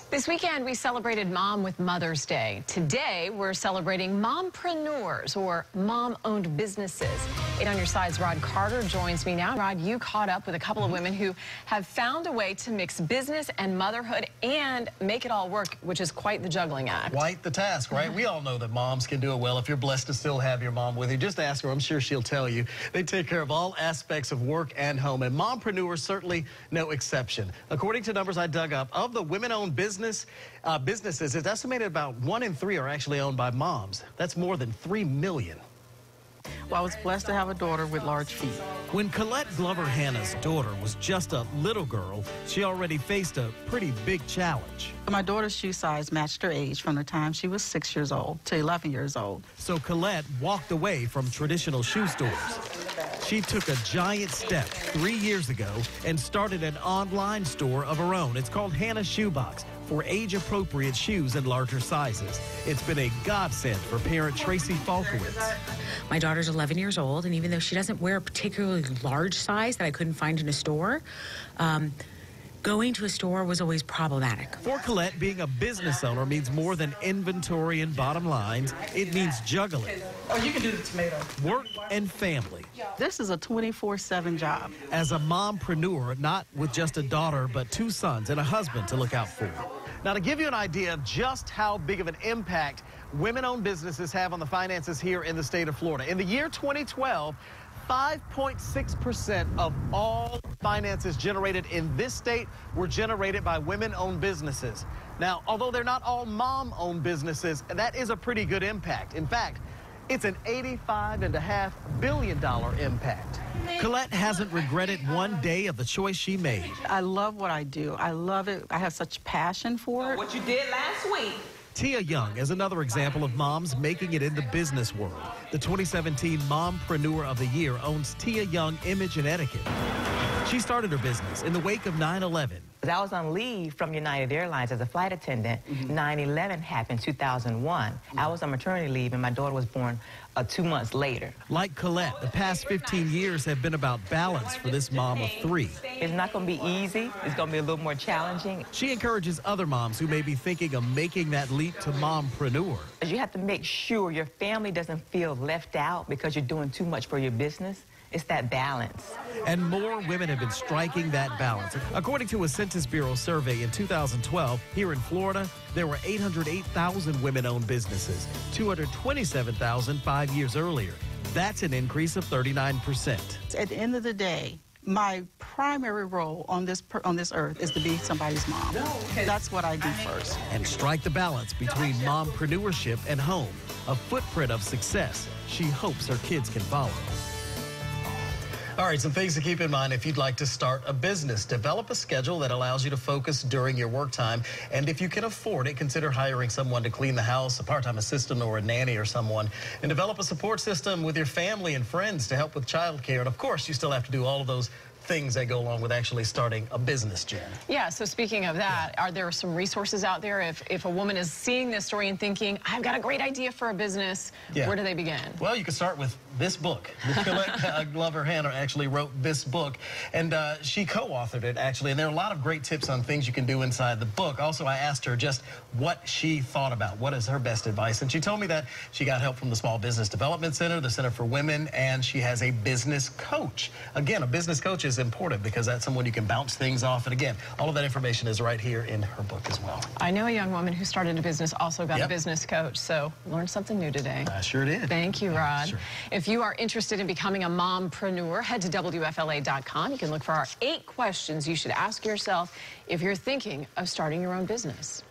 This weekend, we celebrated Mom with Mother's Day. Today, we're celebrating mompreneurs, or mom-owned businesses. 8 on Your Side's Rod Carter joins me now. Rod, you caught up with a couple of women who have found a way to mix business and motherhood and make it all work, which is quite the juggling act. Quite the task, right? We all know that moms can do it well. If you're blessed to still have your mom with you, just ask her. I'm sure she'll tell you. They take care of all aspects of work and home, and mompreneurs certainly no exception. According to numbers I dug up, of the women-owned businesses, it's estimated about 1 in 3 are actually owned by moms. That's more than 3 million. Well, I was blessed to have a daughter with large feet. When Colette Glover Hanna's daughter was just a little girl, she already faced a pretty big challenge. My daughter's shoe size matched her age from the time she was 6 years old to 11 years old. So Colette walked away from traditional shoe stores. She took a giant step 3 years ago and started an online store of her own. It's called Hanna's Shoebox for age-appropriate shoes in larger sizes. It's been a godsend for parent Tracy Falkowitz. My daughter's 11 years old, and even though she doesn't wear a particularly large size that I couldn't find in a store, going to a store was always problematic. For Colette, being a business owner means more than inventory and bottom lines. It means juggling. Oh, you can do the tomato. Work and family. This is a 24/7 job. As a mompreneur, not with just a daughter, but 2 sons and a husband to look out for. Now, to give you an idea of just how big of an impact women-owned businesses have on the finances here in the state of Florida. In the year 2012, 5.6% of all finances generated in this state were generated by women-owned businesses. Now, although they're not all mom-owned businesses, that is a pretty good impact. In fact, it's an $85.5 billion impact. Colette hasn't regretted one day of the choice she made. I love what I do. I love it. I have such passion for it. What you did last week. Tia Young is another example of moms making it in the business world. The 2017 Mompreneur of the Year owns Tia Young Image and Etiquette. She started her business in the wake of 9/11. I was on leave from United Airlines as a flight attendant. 9/11 happened 2001. I was on maternity leave, and my daughter was born 2 months later. Like Colette, the past 15 years have been about balance for this mom of 3. It's not going to be easy. It's going to be a little more challenging. She encourages other moms who may be thinking of making that leap to mompreneur. You have to make sure your family doesn't feel left out because you're doing too much for your business. It's that balance. And more women have been striking that balance. According to a Census Bureau survey in 2012, here in Florida, there were 808,000 women-owned businesses, 227,000 5 years earlier. That's an increase of 39%. At the end of the day, my primary role on this earth is to be somebody's mom. That's what I do first. And strike the balance between mompreneurship and home, a footprint of success she hopes her kids can follow. All right, some things to keep in mind if you'd like to start a business. Develop a schedule that allows you to focus during your work time. And if you can afford it, consider hiring someone to clean the house, a part-time assistant or a nanny or someone. And develop a support system with your family and friends to help with childcare. And of course, you still have to do all of those things that go along with actually starting a business, Jen. Yeah, so speaking of that, are there some resources out there if a woman is seeing this story and thinking, I've got a great idea for a business, where do they begin? Well, you can start with this book. Colette Glover Hanna actually wrote this book, and she co-authored it, actually, and there are a lot of great tips on things you can do inside the book. Also, I asked her just what she thought about, what is her best advice, and she told me that she got help from the Small Business Development Center, the Center for Women, and she has a business coach. Again, a business coach is important because that's someone you can bounce things off. And again, all of that information is right here in her book as well. I know a young woman who started a business, also got a business coach, so learned something new today. I sure did. Thank you, Rod. Sure. If you are interested in becoming a mompreneur, head to WFLA.com. You can look for our 8 questions you should ask yourself if you're thinking of starting your own business.